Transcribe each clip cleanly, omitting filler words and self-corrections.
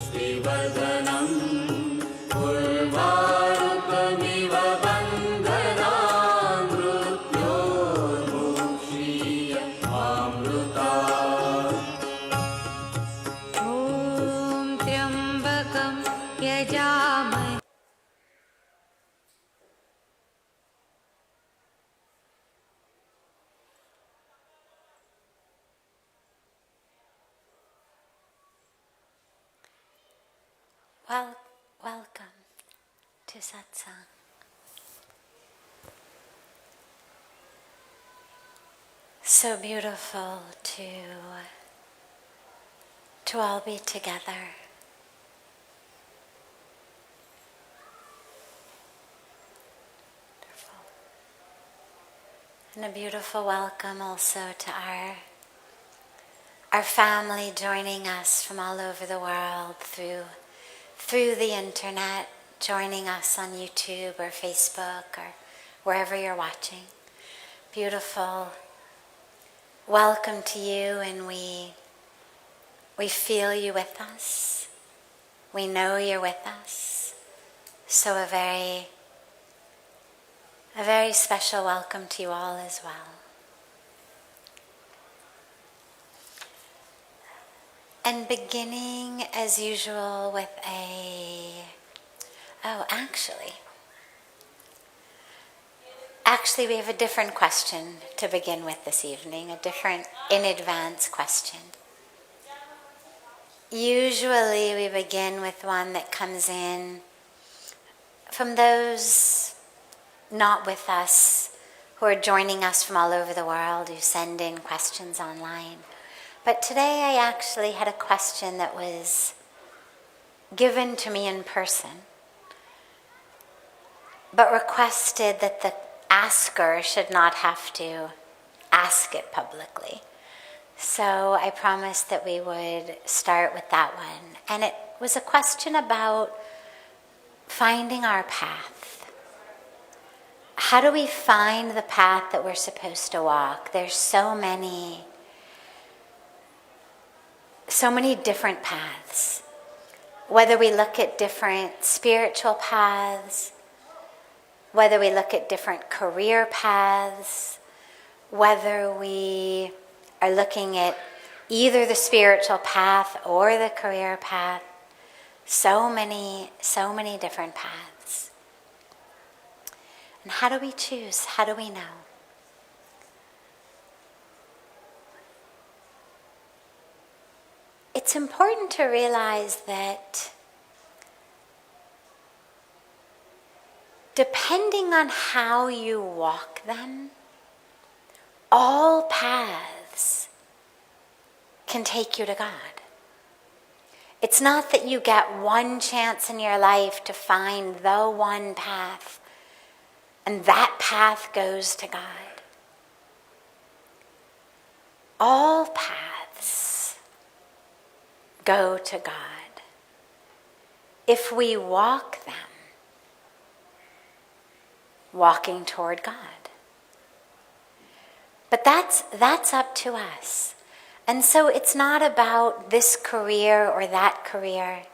पुष्टिवर्धनम् उर्वारुकमिव बन्धनान् मृत्योर्मुक्षीय मामृतात्। ॐ त्र्यम्बकं यजामहे Welcome to Satsang. So beautiful to all be together. Wonderful. And a beautiful welcome also to our family joining us from all over the world through the internet, joining us on YouTube or Facebook or wherever you're watching. Beautiful. Welcome to you, and we feel you with us. We know you're with us. So a very special welcome to you all as well. And beginning as usual with actually we have a different question to begin with this evening, a different in advance question. Usually we begin with one that comes in from those not with us, who are joining us from all over the world, who send in questions online. But today I actually had a question that was given to me in person, but requested that the asker should not have to ask it publicly. So I promised that we would start with that one. And it was a question about finding our path. How do we find the path that we're supposed to walk? There's so many different paths. Whether we look at different spiritual paths, whether we look at different career paths, whether we are looking at either the spiritual path or the career path, so many different paths. And how do we choose? How do we know? It's important to realize that depending on how you walk them, all paths can take you to God. It's not that you get one chance in your life to find the one path, and that path goes to God. All paths go to God if we walk them walking toward God. But that's up to us. And so it's not about this career or that career.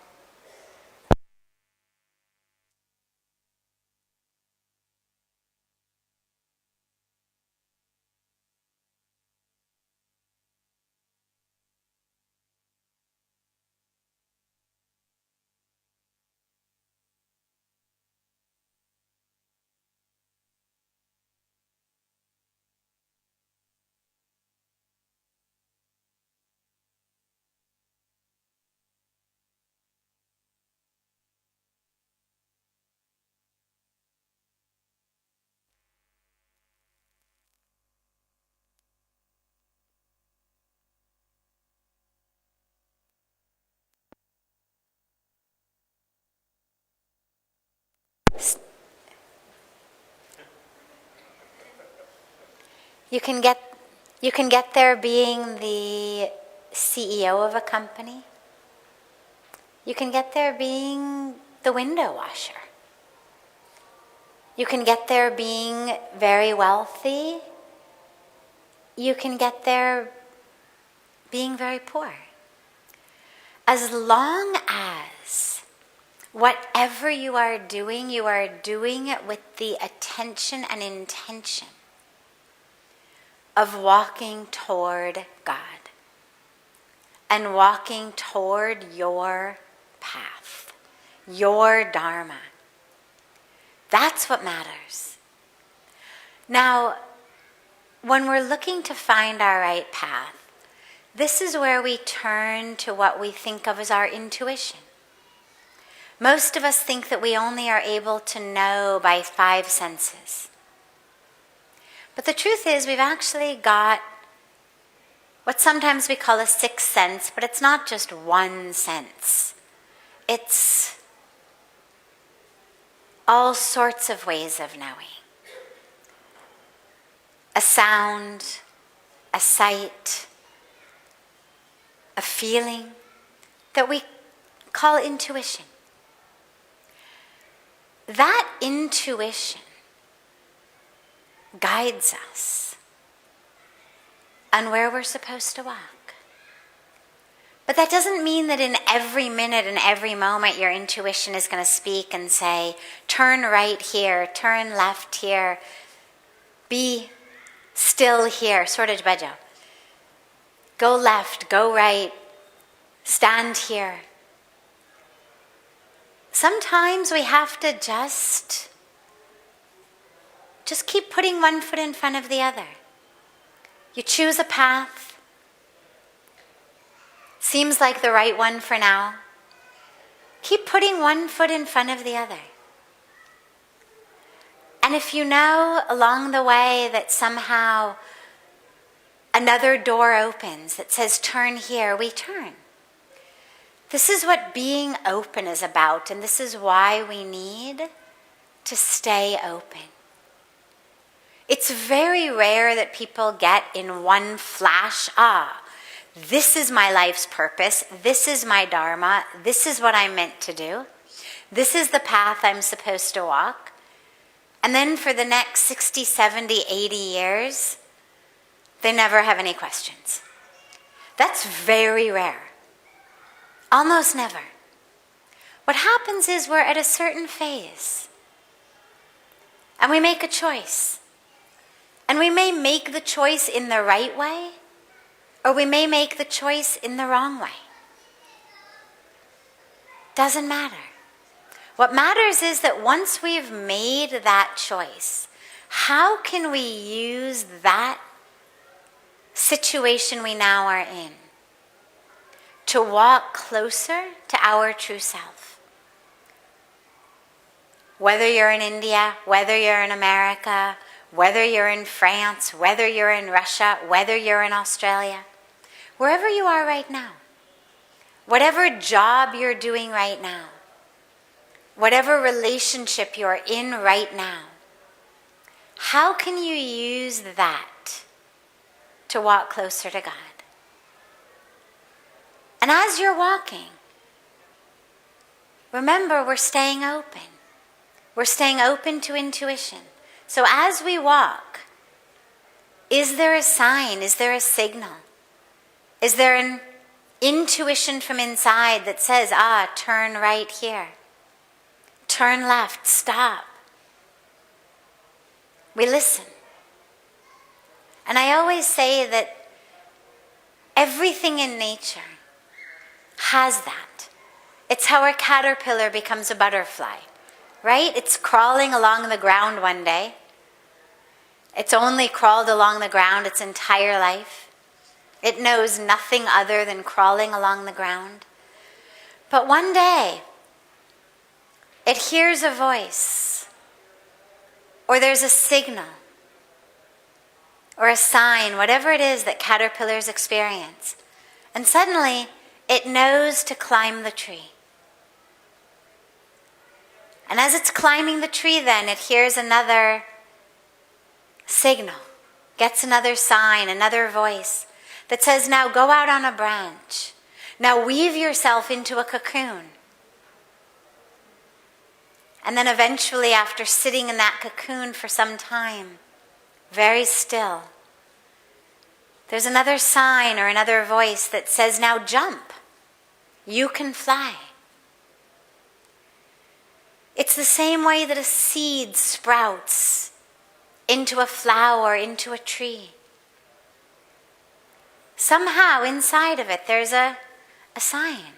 You can get there being the CEO of a company. You can get there being the window washer. You can get there being very wealthy. You can get there being very poor. As long as whatever you are doing it with the attention and intention of walking toward God and walking toward your path, your Dharma. That's what matters. Now, when we're looking to find our right path, this is where we turn to what we think of as our intuition. Most of us think that we only are able to know by 5 senses. But the truth is, we've actually got what sometimes we call a 6th sense, but it's not just one sense. It's all sorts of ways of knowing. A sound, a sight, a feeling that we call intuition. That intuition guides us on where we're supposed to walk. But that doesn't mean that in every minute and every moment your intuition is going to speak and say, turn right here, turn left here, be still here, Suraj Bajo. Go left, go right, stand here. Sometimes we have to just keep putting one foot in front of the other. You choose a path. Seems like the right one for now. Keep putting one foot in front of the other. And if you know along the way that somehow another door opens that says turn here, we turn. This is what being open is about, and this is why we need to stay open. It's very rare that people get in one flash, this is my life's purpose, this is my Dharma, this is what I'm meant to do, this is the path I'm supposed to walk. And then for the next 60, 70, 80 years, they never have any questions. That's very rare. Almost never. What happens is we're at a certain phase and we make a choice. And we may make the choice in the right way, or we may make the choice in the wrong way. Doesn't matter. What matters is that once we've made that choice, how can we use that situation we now are in to walk closer to our true self? Whether you're in India, whether you're in America, whether you're in France, whether you're in Russia, whether you're in Australia, wherever you are right now, whatever job you're doing right now, whatever relationship you're in right now, how can you use that to walk closer to God? And as you're walking, remember we're staying open. We're staying open to intuition. So as we walk, is there a sign? Is there a signal? Is there an intuition from inside that says, turn right here, turn left, stop? We listen. And I always say that everything in nature has that. It's how a caterpillar becomes a butterfly, right? It's crawling along the ground one day. It's only crawled along the ground its entire life. It knows nothing other than crawling along the ground. But one day, it hears a voice, or there's a signal, or a sign, whatever it is that caterpillars experience. And suddenly, it knows to climb the tree. And as it's climbing the tree then, it hears another signal, gets another sign, another voice that says, now go out on a branch. Now weave yourself into a cocoon. And then eventually, after sitting in that cocoon for some time, very still, there's another sign or another voice that says, now jump. You can fly. It's the same way that a seed sprouts into a flower, into a tree. Somehow inside of it there's a sign.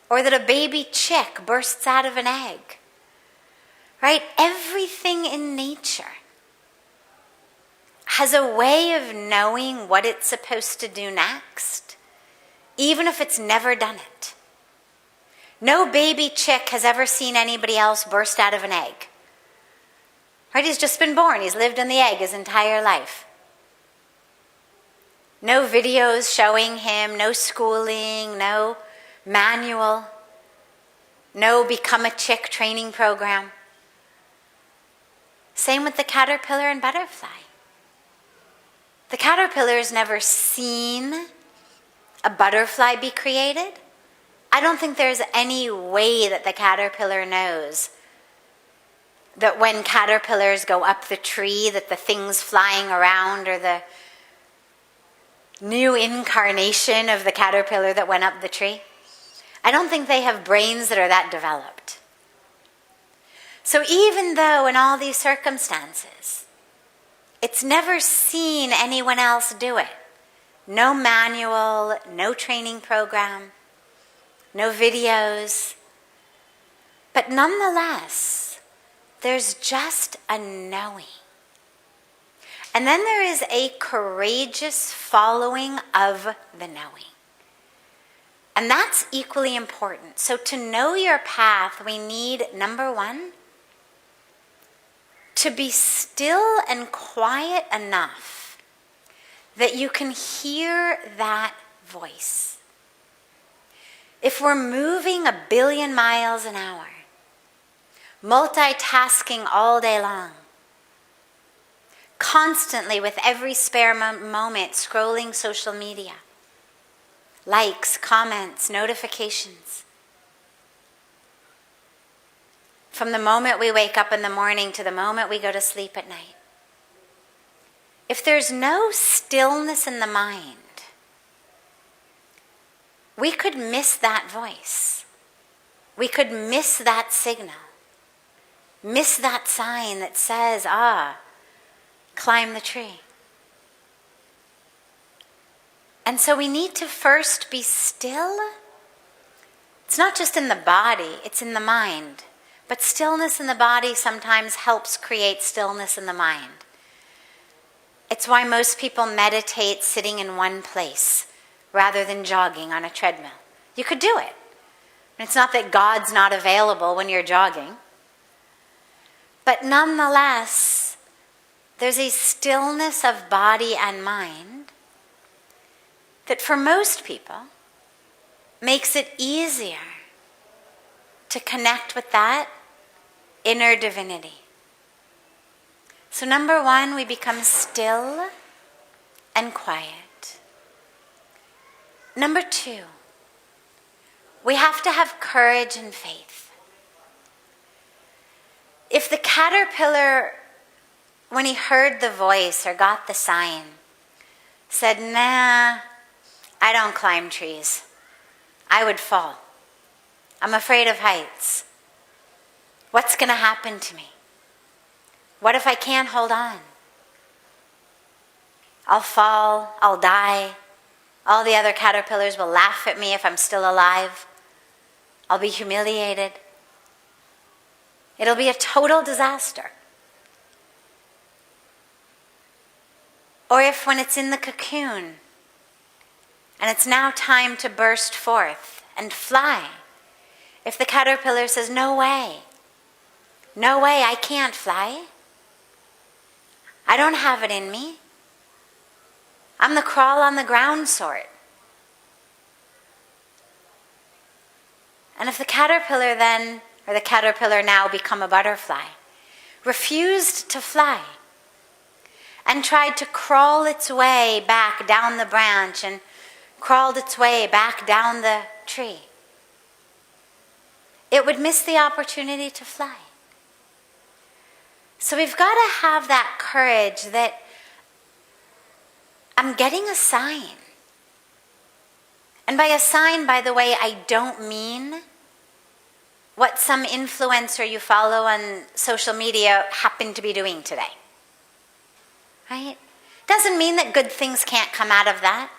Or that a baby chick bursts out of an egg. Right? Everything in nature has a way of knowing what it's supposed to do next, even if it's never done it. No baby chick has ever seen anybody else burst out of an egg. Right? He's just been born. He's lived in the egg his entire life. No videos showing him, no schooling, no manual, no become a chick training program. Same with the caterpillar and butterfly. The caterpillar's never seen a butterfly be created. I don't think there's any way that the caterpillar knows that when caterpillars go up the tree, that the things flying around are the new incarnation of the caterpillar that went up the tree. I don't think they have brains that are that developed. So even though in all these circumstances, it's never seen anyone else do it, no manual, no training program, no videos, but nonetheless, there's just a knowing. And then there is a courageous following of the knowing. And that's equally important. So to know your path, we need, number one, to be still and quiet enough that you can hear that voice. If we're moving 1 billion miles an hour, multitasking all day long, constantly with every spare moment scrolling social media, likes, comments, notifications. From the moment we wake up in the morning to the moment we go to sleep at night. If there's no stillness in the mind, we could miss that voice. We could miss that signal. Miss that sign that says, climb the tree. And so we need to first be still. It's not just in the body, it's in the mind. But stillness in the body sometimes helps create stillness in the mind. It's why most people meditate sitting in one place rather than jogging on a treadmill. You could do it. And it's not that God's not available when you're jogging. But nonetheless, there's a stillness of body and mind that for most people makes it easier to connect with that inner divinity. So number one, we become still and quiet. Number two, we have to have courage and faith. If the caterpillar, when he heard the voice or got the sign, said, nah, I don't climb trees. I would fall. I'm afraid of heights. What's going to happen to me? What if I can't hold on? I'll fall, I'll die. All the other caterpillars will laugh at me if I'm still alive. I'll be humiliated. It'll be a total disaster. Or if when it's in the cocoon and it's now time to burst forth and fly, if the caterpillar says, no way, I can't fly. I don't have it in me. I'm the crawl on the ground sort. And if the caterpillar then, or the caterpillar now become a butterfly, refused to fly and tried to crawl its way back down the branch and crawled its way back down the tree, it would miss the opportunity to fly. So we've got to have that courage that I'm getting a sign. And by a sign, by the way, I don't mean what some influencer you follow on social media happened to be doing today. Right? Doesn't mean that good things can't come out of that.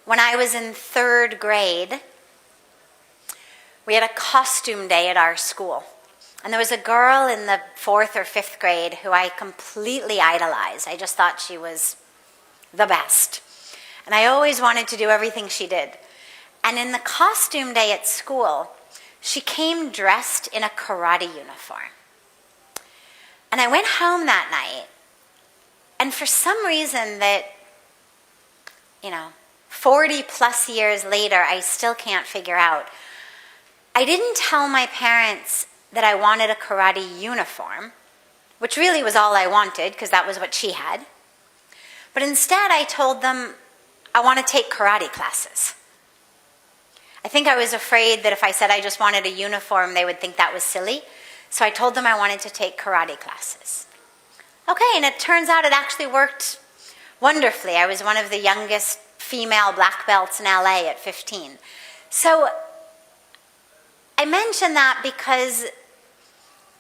When I was in 3rd grade, we had a costume day at our school. And there was a girl in the 4th or 5th grade who I completely idolized. I just thought she was the best. And I always wanted to do everything she did. And in the costume day at school, she came dressed in a karate uniform. And I went home that night, and for some reason that, 40 plus years later, I still can't figure out, I didn't tell my parents that I wanted a karate uniform, which really was all I wanted because that was what she had. But instead I told them I want to take karate classes. I think I was afraid that if I said I just wanted a uniform, they would think that was silly. So I told them I wanted to take karate classes. Okay, and it turns out it actually worked wonderfully. I was one of the youngest female black belts in LA at 15. So I mention that because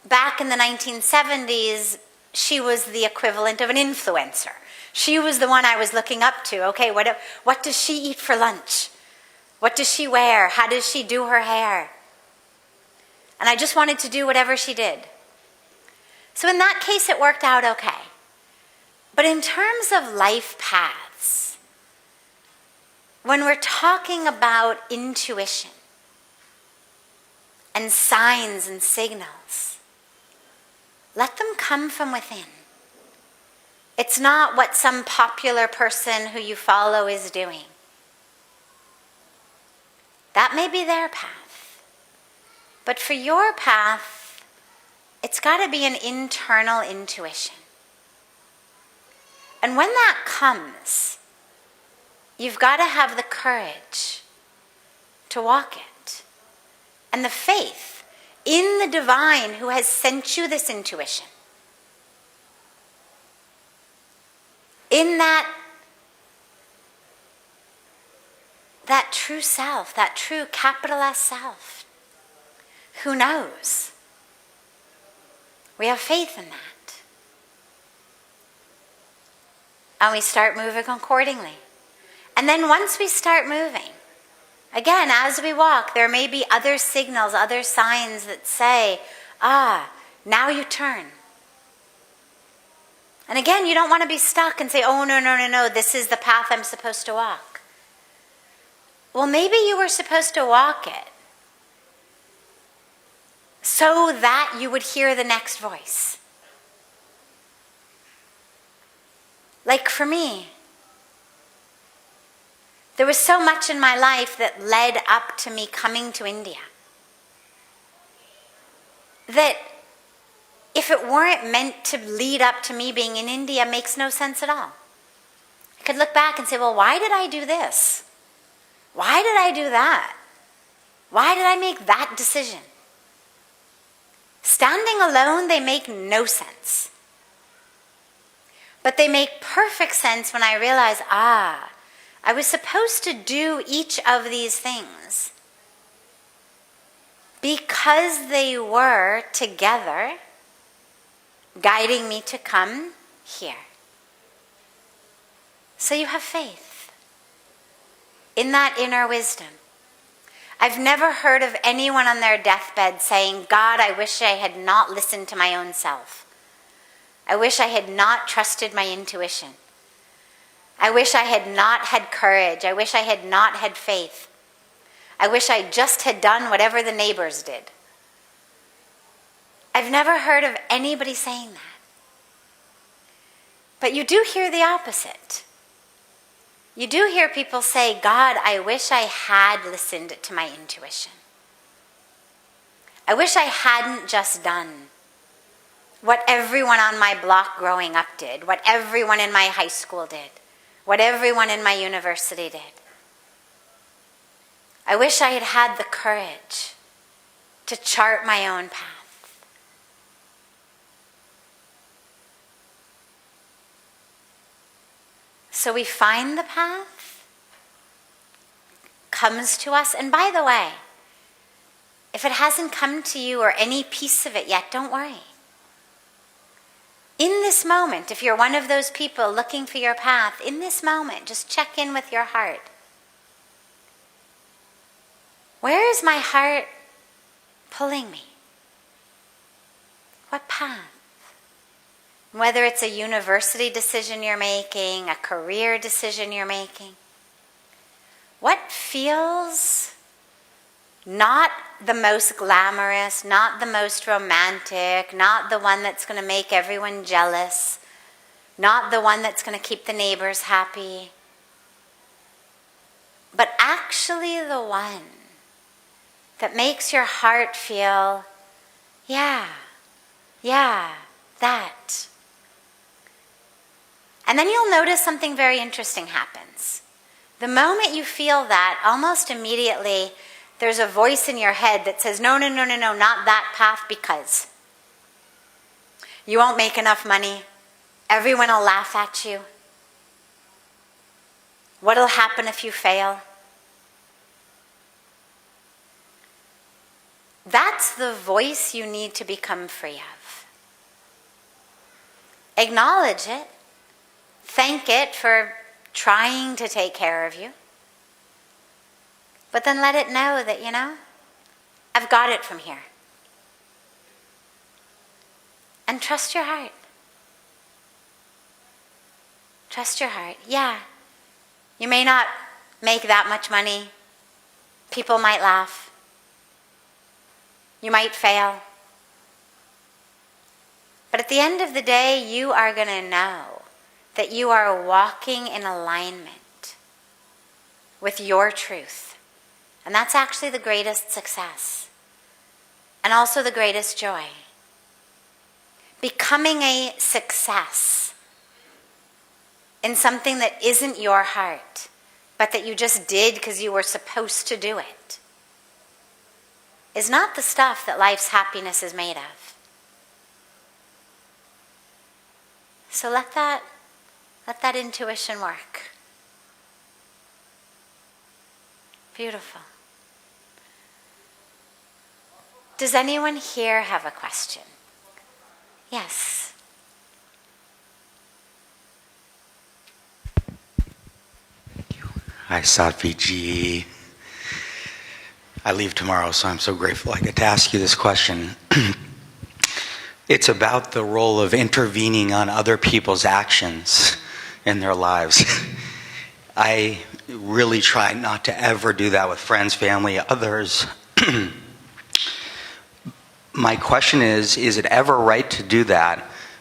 back in the 1970s, she was the equivalent of an influencer. She was the one I was looking up to. Okay, what does she eat for lunch? What does she wear? How does she do her hair? And I just wanted to do whatever she did. So in that case, it worked out okay. But in terms of life paths, when we're talking about intuition and signs and signals, let them come from within. It's not what some popular person who you follow is doing. That may be their path. But for your path, it's got to be an internal intuition. And when that comes, you've got to have the courage to walk it. And the faith in the divine who has sent you this intuition. In that true self, that true capital S self. Who knows? We have faith in that. And we start moving accordingly. And then once we start moving, again, as we walk, there may be other signals, other signs that say, now you turn. And again, you don't want to be stuck and say, oh, no, this is the path I'm supposed to walk. Well, maybe you were supposed to walk it so that you would hear the next voice. Like for me, there was so much in my life that led up to me coming to India that if it weren't meant to lead up to me being in India, it makes no sense at all. I could look back and say, well, why did I do this? Why did I do that? Why did I make that decision? Standing alone, they make no sense. But they make perfect sense when I realize, I was supposed to do each of these things because they were together guiding me to come here. So you have faith in that inner wisdom. I've never heard of anyone on their deathbed saying, God, I wish I had not listened to my own self. I wish I had not trusted my intuition. I wish I had not had courage. I wish I had not had faith. I wish I just had done whatever the neighbors did. I've never heard of anybody saying that. But you do hear the opposite. You do hear people say, God, I wish I had listened to my intuition. I wish I hadn't just done what everyone on my block growing up did, what everyone in my high school did, what everyone in my university did. I wish I had had the courage to chart my own path. So we find the path, comes to us, and by the way, If it hasn't come to you or any piece of it yet, don't worry. In this moment, if you're one of those people looking for your path, in this moment, just check in with your heart. Where is my heart pulling me? What path? Whether it's a university decision you're making, a career decision you're making, what feels not the most glamorous, not the most romantic, not the one that's going to make everyone jealous, not the one that's going to keep the neighbors happy, but actually the one that makes your heart feel, yeah, that. And then you'll notice something very interesting happens. The moment you feel that, almost immediately, there's a voice in your head that says, no, not that path, because you won't make enough money. Everyone will laugh at you. What'll happen if you fail? That's the voice you need to become free of. Acknowledge it. Thank it for trying to take care of you. But then let it know that, I've got it from here. And trust your heart. Trust your heart. Yeah, you may not make that much money. People might laugh. You might fail. But at the end of the day, you are going to know that you are walking in alignment with your truth. And that's actually the greatest success. And also the greatest joy. Becoming a success in something that isn't your heart, but that you just did because you were supposed to do it, is not the stuff that life's happiness is made of. So let that intuition work. Beautiful. Does anyone here have a question? Yes. Hi, Sadhviji. I leave tomorrow, so I'm so grateful I get to ask you this question. It's about the role of intervening on other people's actions in their lives. I really try not to ever do that with friends, family, others. My question is it ever right to do that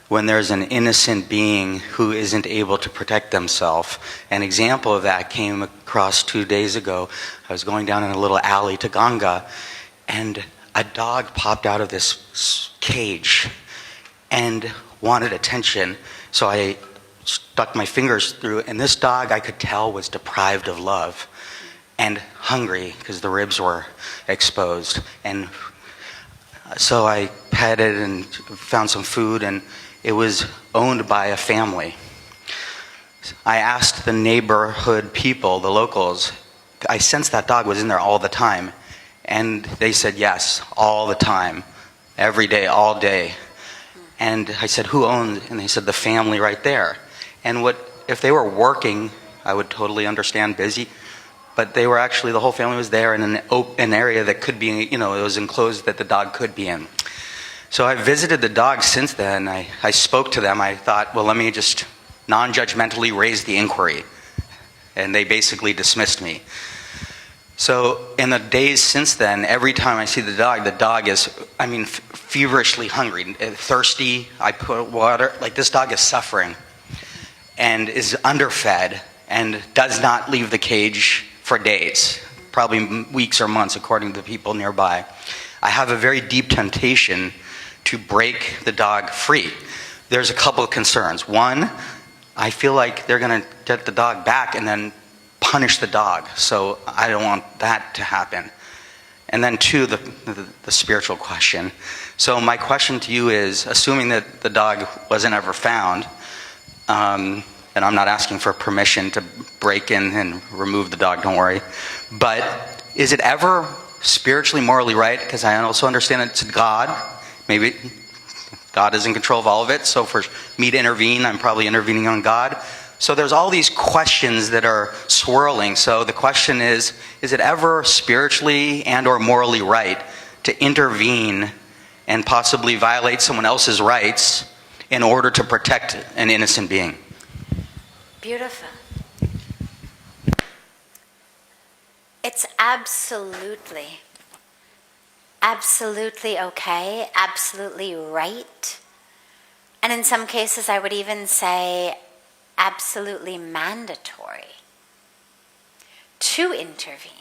when there's an innocent being who isn't able to protect themselves? An example of that came across 2 days ago. I was going down in a little alley to Ganga, and a dog popped out of this cage and wanted attention. So I stuck my fingers through, and this dog, I could tell, was deprived of love and hungry because the ribs were exposed. And so I petted and found some food, and it was owned by a family. I asked the neighborhood people, the locals, I sensed that dog was in there all the time. And they said yes, all the time, every day, all day. And I said, who owns it? And they said, the family right there. And if they were working, I would totally understand, busy. But they were actually, the whole family was there in an area that could be, it was enclosed that the dog could be in. So I visited the dog since then. I spoke to them. I thought, well, let me just non-judgmentally raise the inquiry. And they basically dismissed me. So in the days since then, every time I see the dog is, feverishly hungry, thirsty. I put water, this dog is suffering and is underfed and does not leave the cage for days, probably weeks or months, according to the people nearby. I have a very deep temptation to break the dog free. There's a couple of concerns. One, I feel like they're going to get the dog back and then punish the dog, so I don't want that to happen. And then two, the spiritual question. So my question to you is, assuming that the dog wasn't ever found, and I'm not asking for permission to break in and remove the dog, don't worry, but is it ever spiritually, morally right, because I also understand it's God. Maybe God is in control of all of it, so for me to intervene, I'm probably intervening on God. So there's all these questions that are swirling. So the question is it ever spiritually and or morally right to intervene and possibly violate someone else's rights in order to protect an innocent being? Beautiful. It's absolutely okay, absolutely right. And in some cases, I would even say absolutely mandatory to intervene.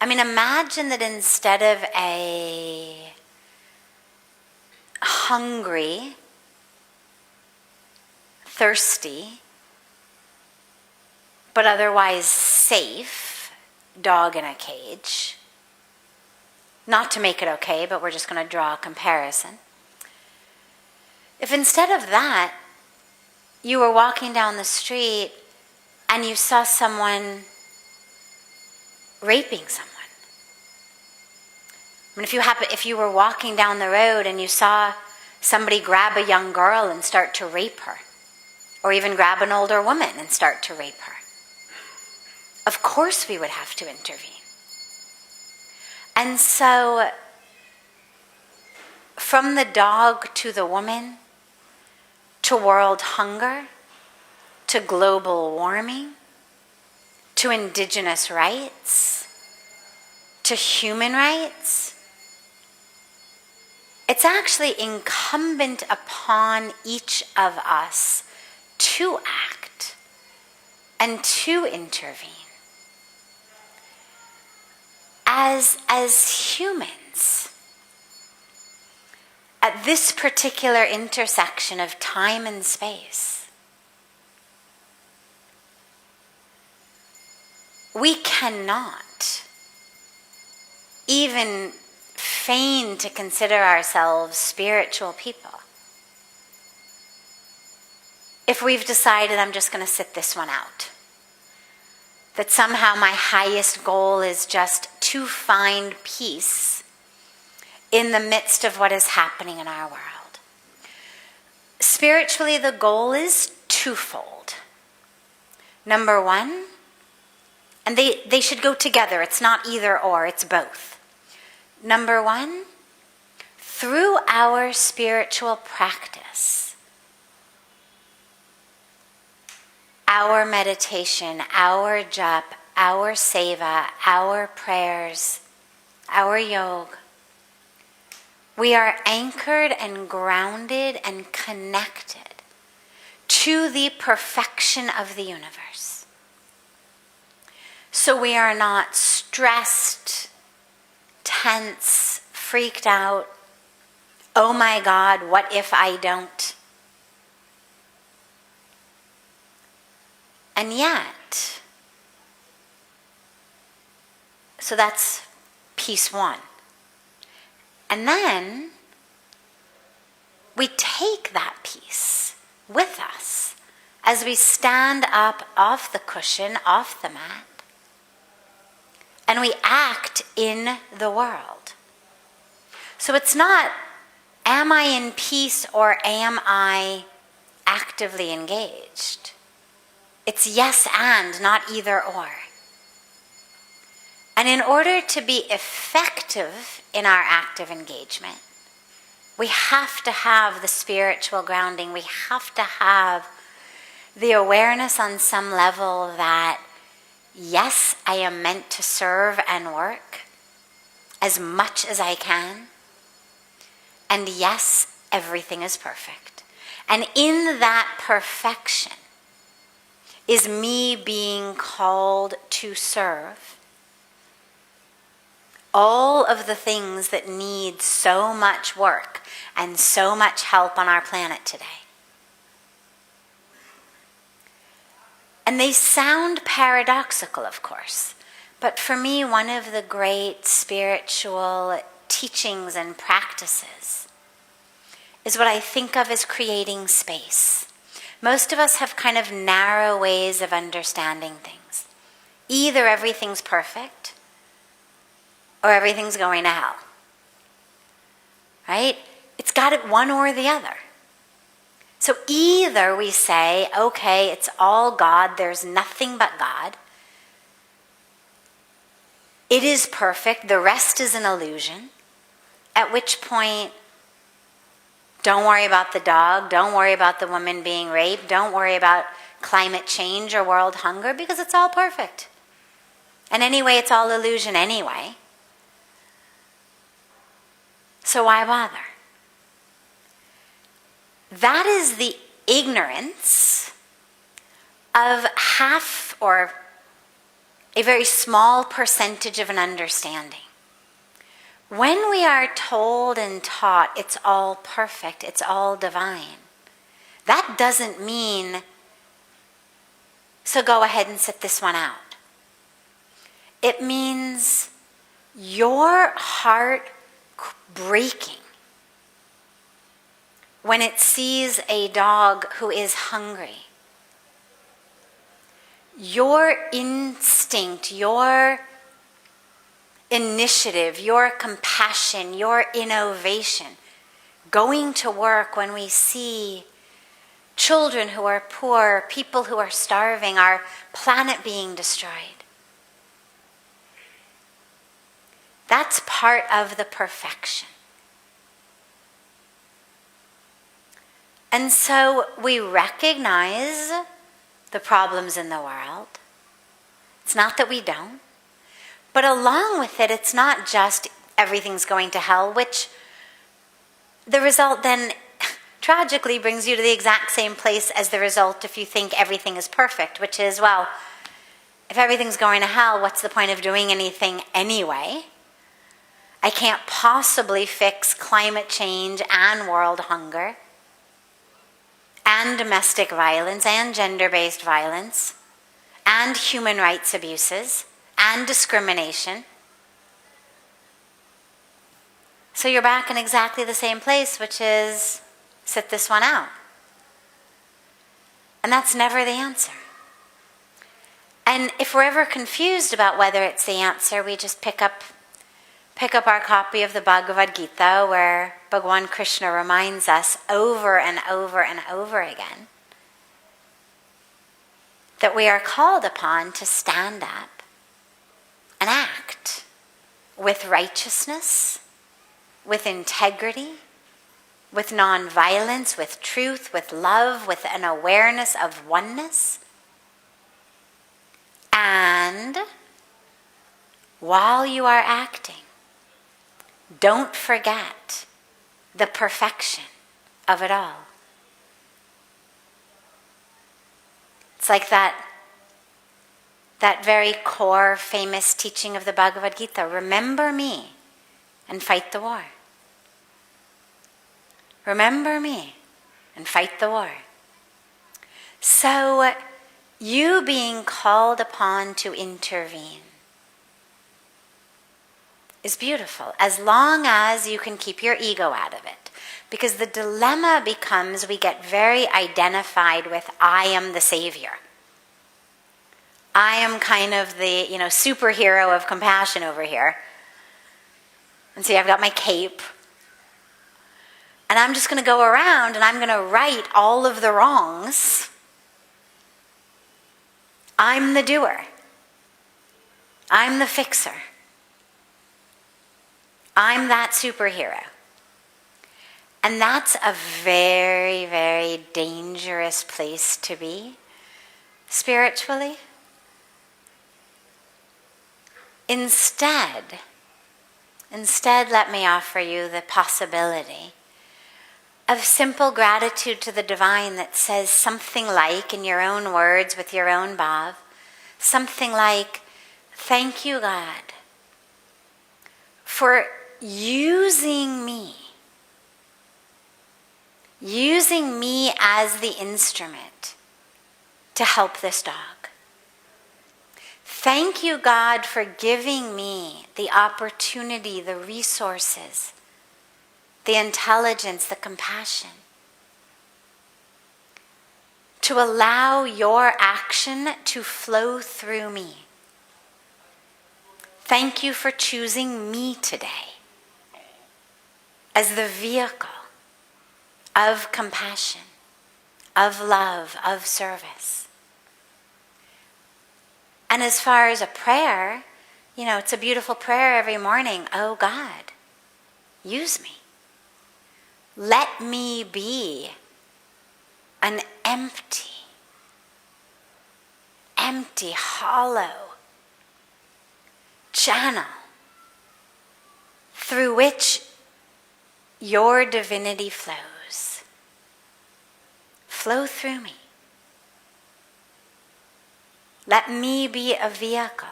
I mean, imagine that instead of a hungry, thirsty, but otherwise safe dog in a cage, not to make it okay, but we're just going to draw a comparison. If instead of that, you were walking down the street and you saw someone raping someone. I mean, if you were walking down the road and you saw somebody grab a young girl and start to rape her, or even grab an older woman and start to rape her, of course we would have to intervene. And so, from the dog to the woman, to world hunger, to global warming, to indigenous rights, to human rights, it's actually incumbent upon each of us to act and to intervene. As humans, at this particular intersection of time and space, we cannot even feign to consider ourselves spiritual people if we've decided I'm just going to sit this one out. That somehow my highest goal is just to find peace in the midst of what is happening in our world. Spiritually, the goal is twofold. Number one, and they should go together. It's not either or, it's both. Number one, through our spiritual practice, our meditation, our jap, our seva, our prayers, our yoga, we are anchored and grounded and connected to the perfection of the universe. So we are not stressed, tense, freaked out. Oh my God, what if I don't? And yet, so that's piece one. And then we take that piece with us as we stand up off the cushion, off the mat, and we act in the world. So it's not, am I in peace or am I actively engaged? It's yes and, not either or. And in order to be effective in our active engagement, we have to have the spiritual grounding. We have to have the awareness on some level that, yes, I am meant to serve and work as much as I can. And yes, everything is perfect. And in that perfection is me being called to serve all of the things that need so much work and so much help on our planet today. And they sound paradoxical, of course, but for me, one of the great spiritual teachings and practices is what I think of as creating space. Most of us have kind of narrow ways of understanding things. Either everything's perfect, or everything's going to hell. Right? It's got it one or the other. So either we say, okay, it's all God, there's nothing but God. It is perfect, the rest is an illusion. At which point, don't worry about the dog, don't worry about the woman being raped, don't worry about climate change or world hunger, because it's all perfect. And anyway, it's all illusion anyway. So why bother? That is the ignorance of half or a very small percentage of an understanding. When we are told and taught it's all perfect, it's all divine, that doesn't mean, so go ahead and sit this one out. It means your heart breaking when it sees a dog who is hungry. Your instinct, your initiative, your compassion, your innovation, going to work when we see children who are poor, people who are starving, our planet being destroyed. That's part of the perfection. And so we recognize the problems in the world. It's not that we don't. But along with it, it's not just everything's going to hell, which the result then tragically brings you to the exact same place as the result if you think everything is perfect, which is, well, if everything's going to hell, what's the point of doing anything anyway? I can't possibly fix climate change and world hunger and domestic violence and gender-based violence and human rights abuses and discrimination. So you're back in exactly the same place, which is sit this one out. And that's never the answer. And if we're ever confused about whether it's the answer, we just pick up our copy of the Bhagavad Gita, where Bhagavan Krishna reminds us over and over and over again that we are called upon to stand up and act with righteousness, with integrity, with nonviolence, with truth, with love, with an awareness of oneness. And while you are acting, don't forget the perfection of it all. It's like that very core, famous teaching of the Bhagavad Gita. Remember me and fight the war. Remember me and fight the war. So, you being called upon to intervene is beautiful, as long as you can keep your ego out of it. Because the dilemma becomes we get very identified with, I am the savior. I am kind of the, superhero of compassion over here. And see, I've got my cape. And I'm just going to go around and I'm going to right all of the wrongs. I'm the doer. I'm the fixer. I'm that superhero. And that's a very, very dangerous place to be spiritually. Instead, let me offer you the possibility of simple gratitude to the divine that says something like, in your own words, with your own bhav, something like, thank you, God, for using me as the instrument to help this dog. Thank you, God, for giving me the opportunity, the resources, the intelligence, the compassion to allow your action to flow through me. Thank you for choosing me today as the vehicle of compassion, of love, of service. And as far as a prayer, it's a beautiful prayer every morning. Oh God, use me. Let me be an empty, hollow channel through which your divinity flows. Flow through me. Let me be a vehicle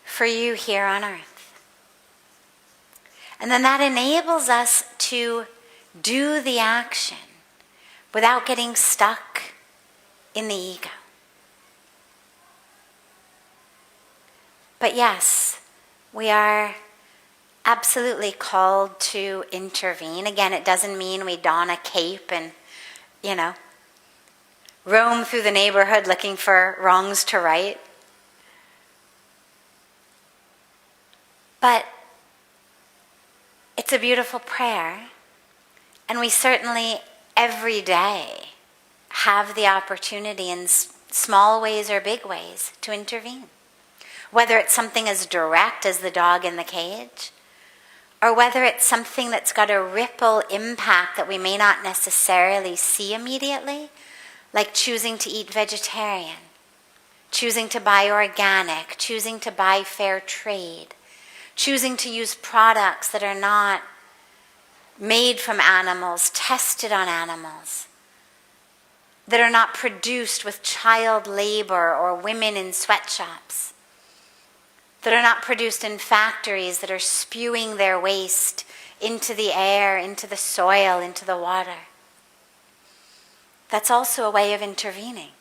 for you here on earth. And then that enables us to do the action without getting stuck in the ego. But yes, we are absolutely called to intervene. Again, it doesn't mean we don a cape and, roam through the neighborhood looking for wrongs to right. But it's a beautiful prayer, and we certainly every day have the opportunity in small ways or big ways to intervene. Whether it's something as direct as the dog in the cage, or whether it's something that's got a ripple impact that we may not necessarily see immediately, like choosing to eat vegetarian, choosing to buy organic, choosing to buy fair trade, choosing to use products that are not made from animals, tested on animals, that are not produced with child labor or women in sweatshops, that are not produced in factories that are spewing their waste into the air, into the soil, into the water. That's also a way of intervening.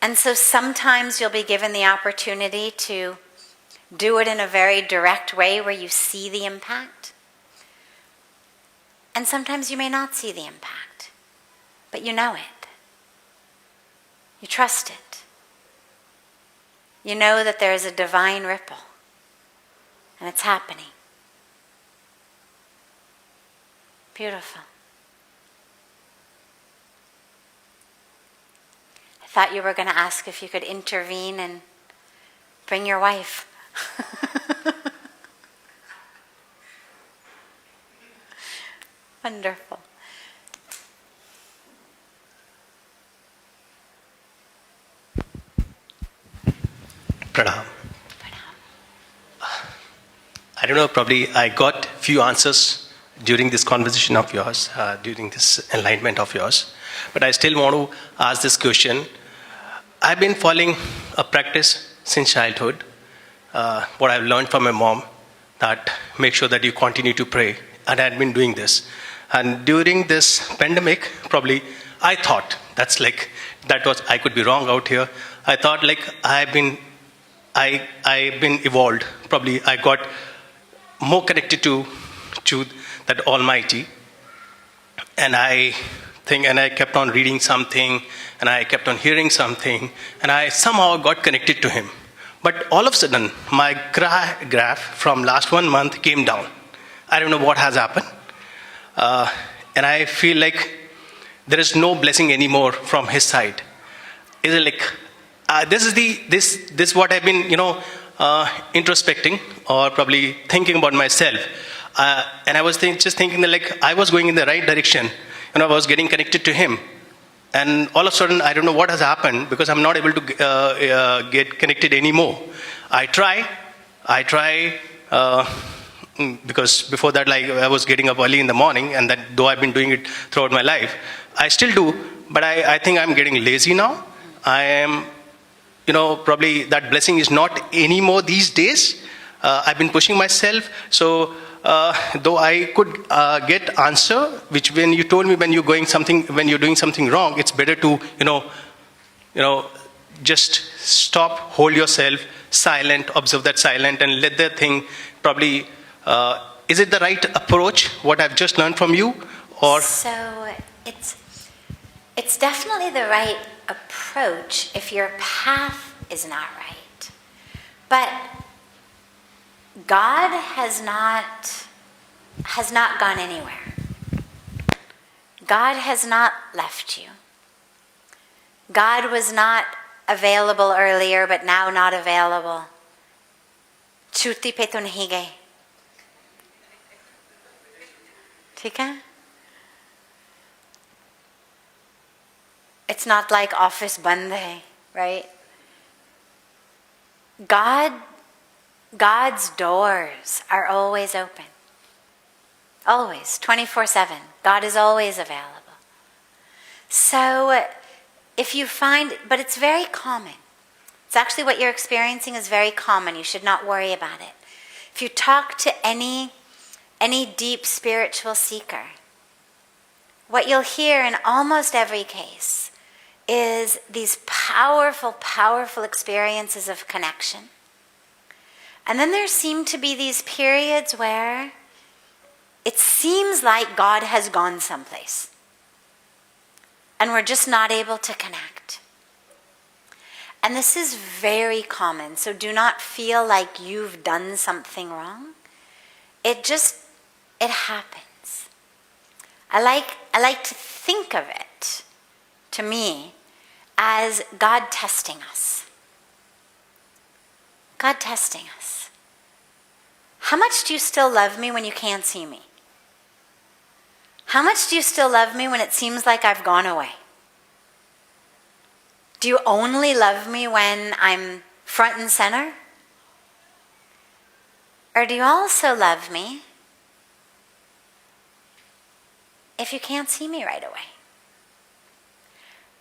And so sometimes you'll be given the opportunity to do it in a very direct way where you see the impact. And sometimes you may not see the impact, but you know it. You trust it. You know that there is a divine ripple, and it's happening. Beautiful. I thought you were going to ask if you could intervene and bring your wife. Wonderful. Pranam. I don't know, probably I got few answers during this conversation of yours, during this enlightenment of yours. But I still want to ask this question. I've been following a practice since childhood, what I've learned from my mom, that make sure that you continue to pray. And I had been doing this. And during this pandemic, probably I thought, I could be wrong out here. I thought I've been evolved. Probably I got more connected to that Almighty. And I kept on reading something, and I kept on hearing something, and I somehow got connected to Him. But all of a sudden, my graph from last 1 month came down. I don't know what has happened. And I feel like there is no blessing anymore from His side. Is it this what I've been, introspecting or probably thinking about myself. And I was just thinking that I was going in the right direction. I was getting connected to Him. And all of a sudden, I don't know what has happened because I'm not able to get connected anymore. I try, because before that, I was getting up early in the morning, and that though I've been doing it throughout my life, I still do, but I think I'm getting lazy now. I am, probably that blessing is not anymore these days. I've been pushing myself, so though I could get answer, which when you told me when you're doing something wrong, it's better to, just stop, hold yourself, silent, observe that silent, and let that thing probably. Is it the right approach? What I've just learned from you, or so it's definitely the right approach if your path is not right. But God has not gone anywhere. God has not left you. God was not available earlier, but now not available. Chuti pe to nahi gaye. ठीक है? It's not like office band hai, right? God's doors are always open. Always, 24/7. God is always available. So if you find, but it's very common. It's actually what you're experiencing is very common. You should not worry about it. If you talk to any deep spiritual seeker, what you'll hear in almost every case is these powerful, powerful experiences of connection. And then there seem to be these periods where it seems like God has gone someplace. And we're just not able to connect. And this is very common, so do not feel like you've done something wrong. It happens. I like to think of it, to me, as God testing us. God testing us. How much do you still love me when you can't see me? How much do you still love me when it seems like I've gone away? Do you only love me when I'm front and center? Or do you also love me if you can't see me right away?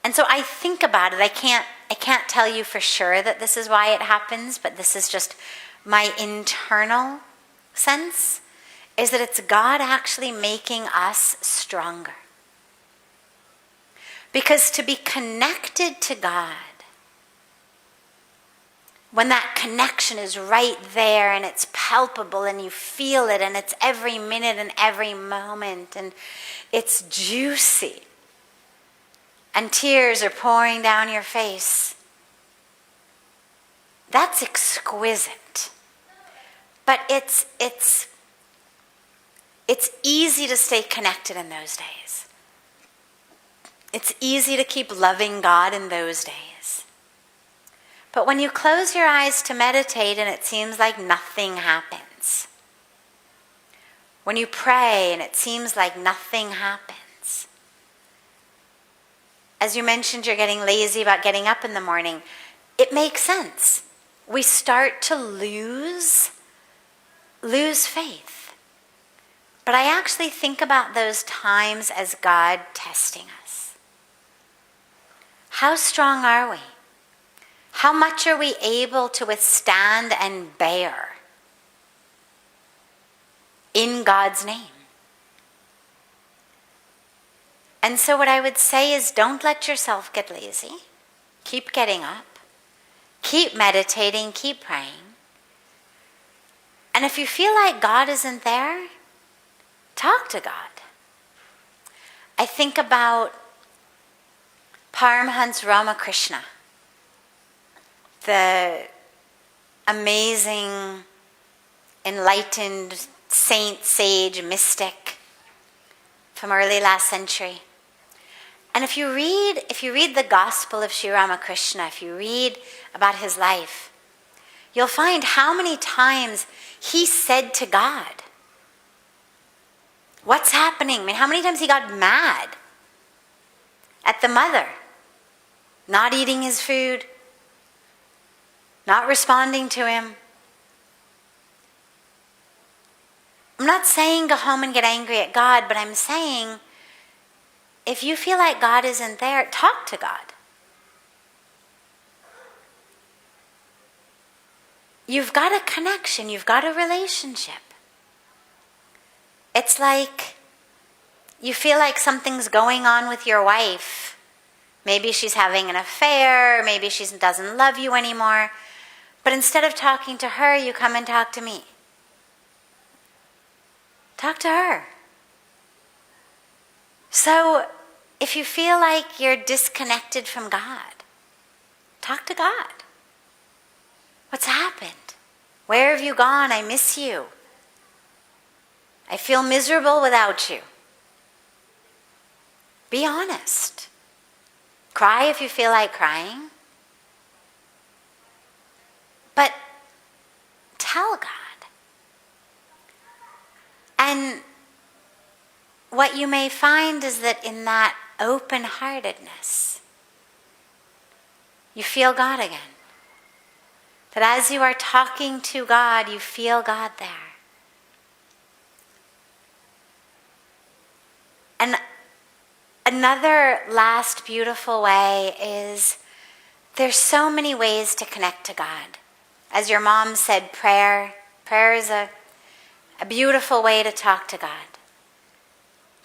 And so I think about it. I can't tell you for sure that this is why it happens, but this is just my internal sense, is that it's God actually making us stronger. Because to be connected to God, when that connection is right there and it's palpable and you feel it and it's every minute and every moment and it's juicy and tears are pouring down your face, that's exquisite. But it's easy to stay connected in those days. It's easy to keep loving God in those days. But when you close your eyes to meditate and it seems like nothing happens, when you pray and it seems like nothing happens, as you mentioned, you're getting lazy about getting up in the morning, it makes sense. We start to lose faith. But I actually think about those times as God testing us. How strong are we? How much are we able to withstand and bear in God's name? And so what I would say is, don't let yourself get lazy. Keep getting up. Keep meditating. Keep praying. And if you feel like God isn't there, talk to God. I think about Paramahansa Ramakrishna, the amazing, enlightened saint, sage, mystic from early last century. And if you read the Gospel of Sri Ramakrishna, if you read about his life, you'll find how many times he said to God, "What's happening?" I mean, how many times he got mad at the mother, not eating his food, not responding to him. I'm not saying go home and get angry at God, but I'm saying if you feel like God isn't there, talk to God. You've got a connection, you've got a relationship. It's like you feel like something's going on with your wife. Maybe she's having an affair, maybe she doesn't love you anymore. But instead of talking to her, you come and talk to me. Talk to her. So if you feel like you're disconnected from God, talk to God. What's happened? Where have you gone? I miss you. I feel miserable without you. Be honest. Cry if you feel like crying. But tell God. And what you may find is that in that open-heartedness, you feel God again. That as you are talking to God, you feel God there. And another last beautiful way is there's so many ways to connect to God. As your mom said, prayer is a beautiful way to talk to God,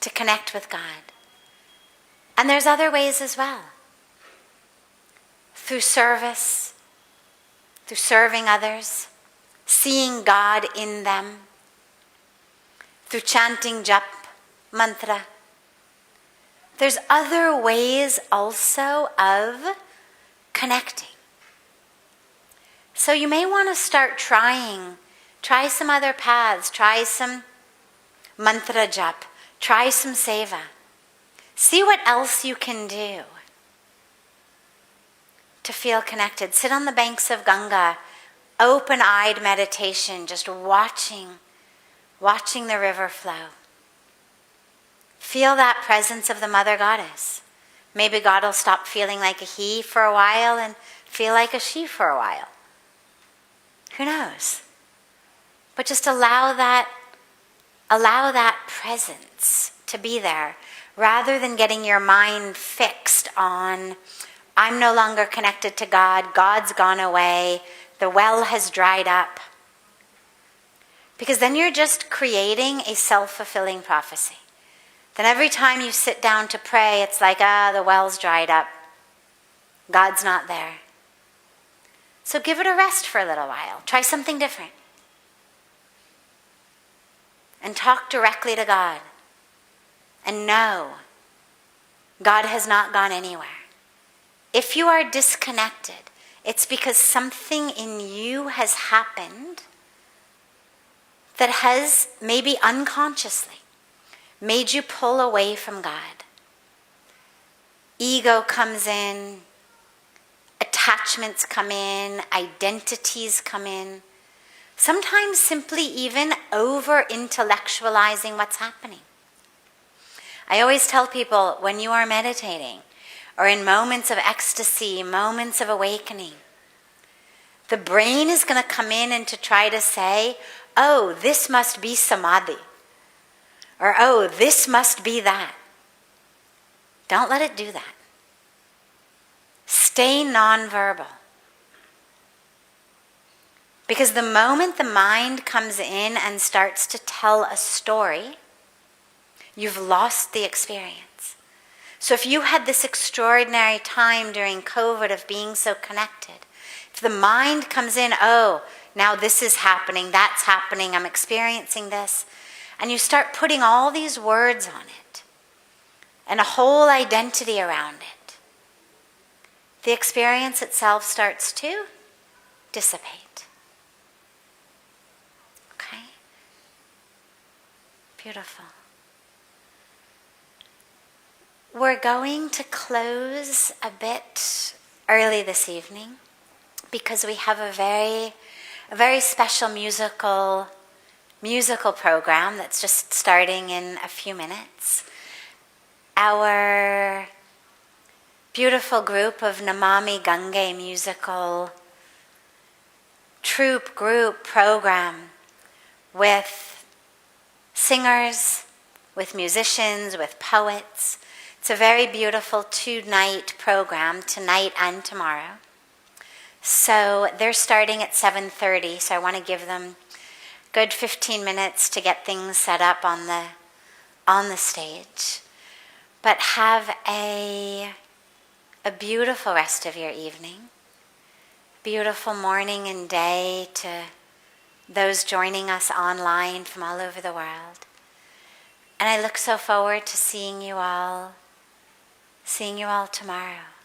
to connect with God. And there's other ways as well. Through service, through serving others, seeing God in them, through chanting jap, mantra. There's other ways also of connecting. So you may want to start try some other paths, try some mantra jap, try some seva. See what else you can do to feel connected. Sit on the banks of Ganga, open-eyed meditation, just watching the river flow. Feel that presence of the Mother Goddess. Maybe God will stop feeling like a he for a while and feel like a she for a while. Who knows? But just allow that presence to be there, rather than getting your mind fixed on, I'm no longer connected to God, God's gone away, the well has dried up. Because then you're just creating a self-fulfilling prophecy. Then every time you sit down to pray, it's like, the well's dried up. God's not there. So give it a rest for a little while. Try something different. And talk directly to God. And know God has not gone anywhere. If you are disconnected, it's because something in you has happened that has, maybe unconsciously, made you pull away from God. Ego comes in, attachments come in, identities come in. Sometimes simply even over-intellectualizing what's happening. I always tell people, when you are meditating, or in moments of ecstasy, moments of awakening, the brain is going to come in and to try to say, oh, this must be samadhi. Or, oh, this must be that. Don't let it do that. Stay nonverbal. Because the moment the mind comes in and starts to tell a story, you've lost the experience. So if you had this extraordinary time during COVID of being so connected, if the mind comes in, oh, now this is happening, that's happening, I'm experiencing this, and you start putting all these words on it and a whole identity around it, the experience itself starts to dissipate. Okay? Beautiful. We're going to close a bit early this evening because we have a very special musical program that's just starting in a few minutes. Our beautiful group of Namami Gange musical group program with singers, with musicians, with poets. It's a very beautiful 2-night program, tonight and tomorrow. So they're starting at 7:30, so I want to give them good 15 minutes to get things set up on the stage. But have a beautiful rest of your evening. Beautiful morning and day to those joining us online from all over the world. And I look so forward to seeing you all Seeing you all tomorrow.